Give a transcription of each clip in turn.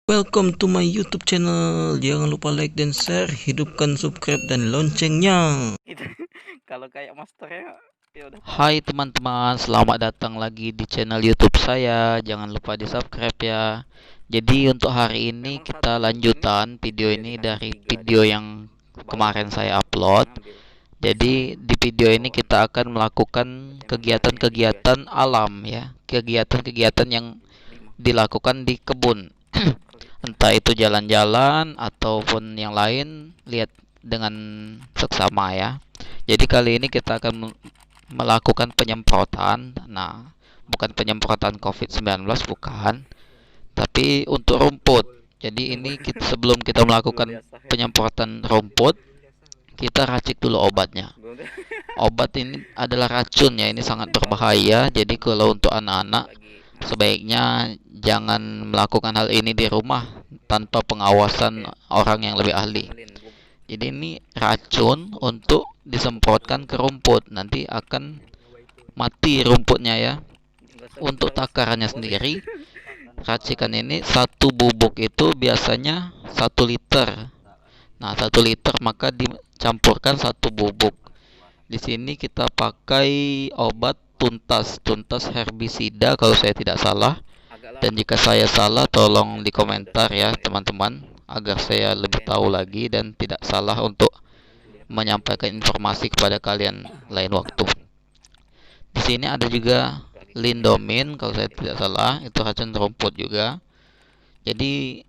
Welcome to my YouTube channel. Jangan lupa like dan share, hidupkan subscribe dan loncengnya. Gitu. Kalau kayak masternya ya udah tahu. Hai teman-teman, selamat datang lagi di channel YouTube saya. Jangan lupa di-subscribe ya. Jadi untuk hari ini Memang kita satu lanjutan video dia ini dikasih dari 3 video gitu. yang kemarin saya upload. Ambil. Jadi di video ini kita akan melakukan kegiatan-kegiatan alam ya, kegiatan-kegiatan yang 5 dilakukan di kebun. Entah itu jalan-jalan ataupun yang lain, lihat dengan seksama ya. Jadi kali ini kita akan melakukan penyemprotan. Nah, bukan penyemprotan COVID-19, bukan, tapi untuk rumput. Jadi ini sebelum kita Luar melakukan biasa ya. penyemprotan rumput, kita racik dulu obatnya. Obat ini adalah racun ya, ini sangat berbahaya. Jadi kalau untuk anak-anak Lagi sebaiknya jangan melakukan hal ini di rumah tanpa pengawasan orang yang lebih ahli. ngeselin gua. Jadi ini racun untuk disemprotkan ke rumput, nanti akan mati rumputnya ya. Nggak usah Untuk dijelas. takarannya sendiri, racikan ini satu bubuk itu biasanya 1 liter. Nah, 1 liter maka dicampurkan satu bubuk. Di sini kita pakai obat tuntas herbisida kalau saya tidak salah. Agak Dan lama. jika saya salah tolong di komentar ya teman-teman, agar saya lebih tahu lagi dan tidak salah untuk menyampaikan informasi kepada kalian lain waktu. Di sini ada juga lindomin kalau saya tidak salah, itu racun rumput juga. Jadi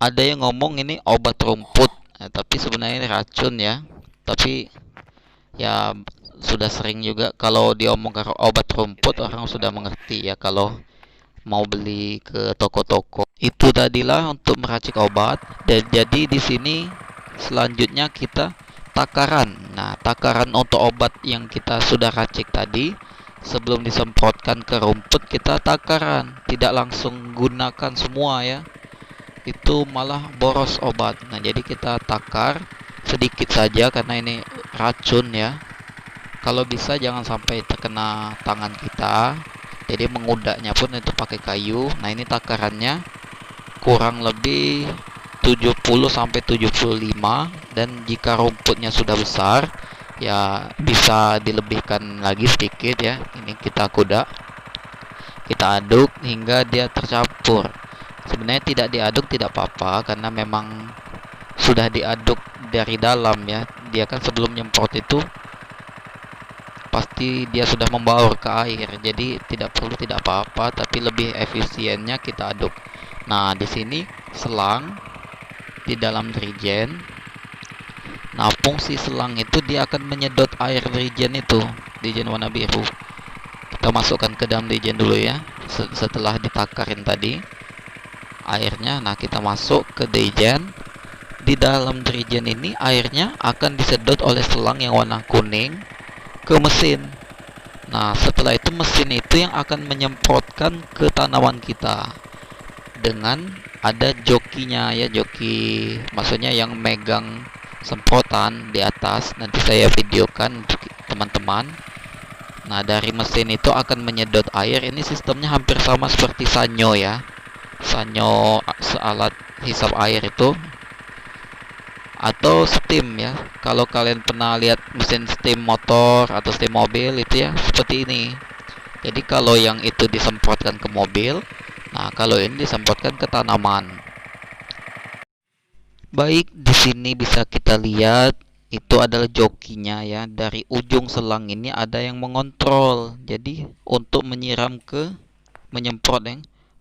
ada yang ngomong ini obat rumput, tapi sebenarnya ini racun ya. Tapi ya sudah sering juga kalau diomongkan obat rumput, orang sudah mengerti ya kalau mau beli ke toko-toko. Itu tadilah untuk meracik obat. Dan jadi di sini selanjutnya kita takaran. Nah, takaran untuk obat yang kita sudah racik tadi, sebelum disemprotkan ke rumput kita takaran, tidak langsung gunakan semua ya. Itu malah boros obat. Nah, jadi kita takar sedikit saja karena ini racun ya. Kalau bisa jangan sampai terkena tangan kita. Jadi mengudaknya pun itu pakai kayu. Nah, ini takarannya kurang lebih 70 sampai 75, dan jika rumputnya sudah besar ya bisa dilebihkan lagi sedikit ya. Ini kita kudak, kita aduk hingga dia tercampur. Sebenarnya tidak diaduk tidak apa-apa karena memang sudah diaduk dari dalam ya. Dia kan sebelum nyemprot itu pasti dia sudah membaur ke air, jadi tidak perlu tidak apa-apa, tapi lebih efisiennya kita aduk. Nah, di sini selang di dalam dirigen. Nah, fungsi selang itu dia akan menyedot air dirigen itu, dirigen warna biru. Kita masukkan ke dalam dirigen dulu ya. Setelah ditakarin tadi airnya, nah kita masuk ke dirigen. Di dalam dirigen ini airnya akan disedot oleh selang yang warna kuning ke mesin. Nah, setelah itu mesin itu yang akan menyemprotkan ke tanaman kita dengan ada jokinya ya, joki maksudnya yang megang semprotan di atas. Nanti saya videokan untuk teman-teman. Nah, dari mesin itu akan menyedot air. Ini sistemnya hampir sama seperti sanyo ya. Sanyo alat hisap air itu, atau steam ya. Kalau kalian pernah lihat mesin steam motor atau steam mobil itu ya seperti ini. Jadi kalau yang itu disemprotkan ke mobil, nah kalau ini disemprotkan ke tanaman. Baik, di sini bisa kita lihat itu adalah jokinya ya. Dari ujung selang ini ada yang mengontrol. Jadi untuk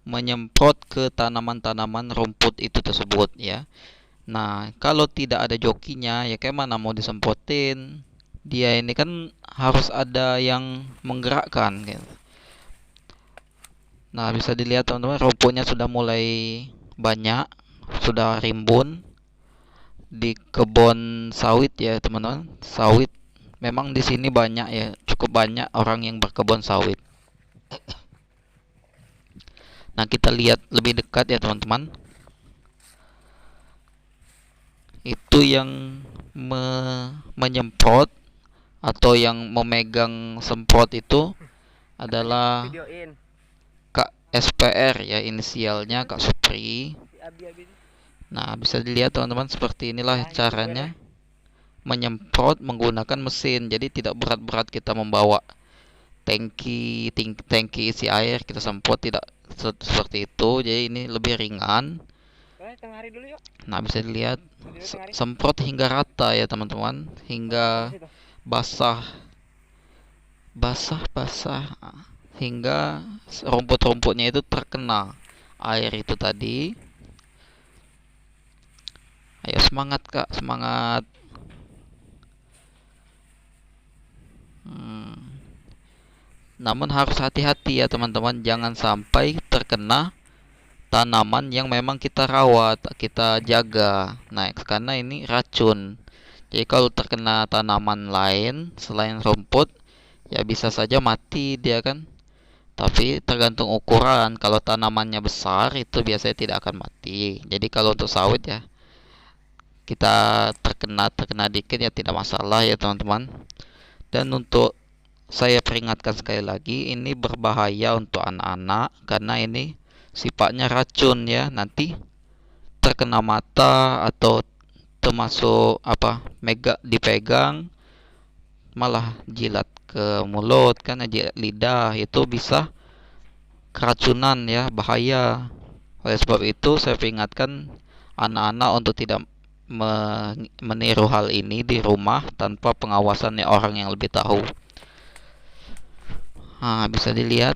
menyemprot ke tanaman-tanaman rumput itu tersebut ya. Nah, kalau tidak ada jokinya, ya kayak mana mau disemprotin? Dia ini kan harus ada yang menggerakkan gitu. Nah, bisa dilihat teman-teman, rumputnya sudah mulai banyak, sudah rimbun di kebun sawit ya, teman-teman. Sawit memang di sini banyak ya, cukup banyak orang yang berkebun sawit. Nah, kita lihat lebih dekat ya, teman-teman. Itu yang menyemprot atau yang memegang semprot itu adalah Videoin. Kak SPR ya, inisialnya Kak Supri. Nah, bisa dilihat teman-teman, seperti inilah caranya menyemprot menggunakan mesin. Jadi tidak berat-berat kita membawa tangki isi air kita semprot, tidak seperti itu. Jadi ini lebih ringan. Nah, bisa dilihat semprot hingga rata ya teman-teman, hingga basah hingga rumput-rumputnya itu terkena air itu tadi. Ayo semangat Kak, semangat. Namun harus hati-hati ya teman-teman, jangan sampai terkena tanaman yang memang kita rawat, kita jaga. Nah, karena ini racun. Jadi kalau terkena tanaman lain selain rumput, ya bisa saja mati dia kan. Tapi tergantung ukuran. Kalau tanamannya besar itu biasanya tidak akan mati. Jadi kalau untuk sawit ya, kita terkena dikit ya tidak masalah ya teman-teman. Dan untuk saya peringatkan sekali lagi, ini berbahaya untuk anak-anak karena ini sifatnya racun ya. Nanti terkena mata atau termasuk dipegang malah jilat ke mulut kan, jilat lidah, itu bisa keracunan ya, bahaya. Oleh sebab itu saya peringatkan anak-anak untuk tidak meniru hal ini di rumah tanpa pengawasan orang yang lebih tahu. Nah, bisa dilihat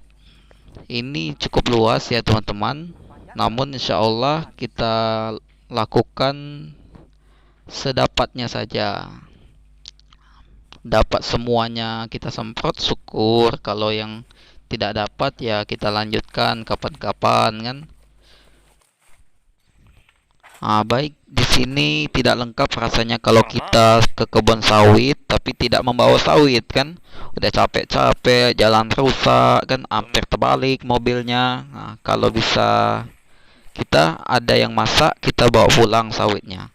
ini cukup luas ya teman-teman. Namun insya Allah kita lakukan sedapatnya saja. Dapat semuanya kita semprot syukur, kalau yang tidak dapat ya kita lanjutkan kapan-kapan kan. Baik, di sini tidak lengkap rasanya kalau kita ke kebun sawit tapi tidak membawa sawit kan. Udah capek-capek, jalan rusak kan, hampir terbalik mobilnya. Nah, kalau bisa kita ada yang masak, kita bawa pulang sawitnya.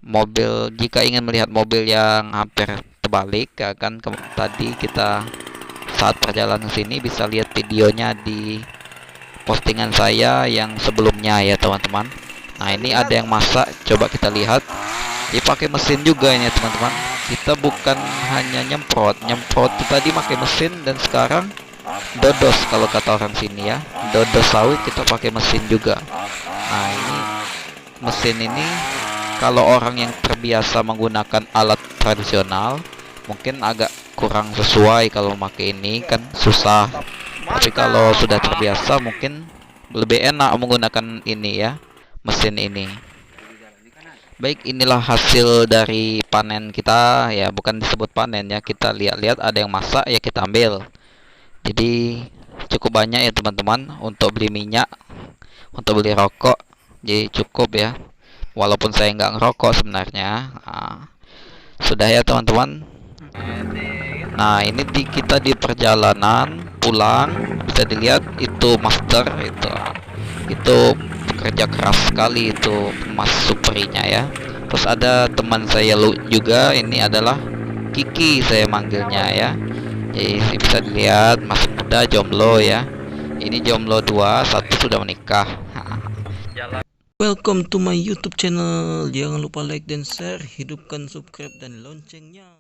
Mobil, jika ingin melihat mobil yang hampir terbalik ya kan, tadi kita saat perjalanan ke sini bisa lihat videonya di postingan saya yang sebelumnya ya teman-teman. Nah, ini ada yang masak, coba kita lihat. Dia pakai mesin juga ini teman-teman. Kita bukan hanya nyemprot itu tadi pakai mesin, dan sekarang dodos kalau kata orang sini ya. Dodos sawit kita pakai mesin juga. Nah, ini mesin ini kalau orang yang terbiasa menggunakan alat tradisional mungkin agak kurang sesuai kalau pakai ini kan, susah. Tapi kalau sudah terbiasa mungkin lebih enak menggunakan ini ya, mesin ini. Baik, inilah hasil dari panen kita ya, bukan disebut panen ya, kita lihat-lihat ada yang masak ya kita ambil. Jadi cukup banyak ya teman-teman untuk beli minyak, untuk beli rokok, jadi cukup ya, walaupun saya nggak ngerokok sebenarnya. Sudah ya teman-teman. Nah, ini kita di perjalanan pulang bisa dilihat itu master itu kerja keras sekali itu Mas Superinya ya. Terus ada teman saya juga, ini adalah Kiki saya manggilnya ya. Jadi bisa dilihat masih muda, jomblo ya. Ini jomblo 2, 1 sudah menikah. Welcome to my YouTube channel. Jangan lupa like dan share, hidupkan subscribe dan loncengnya.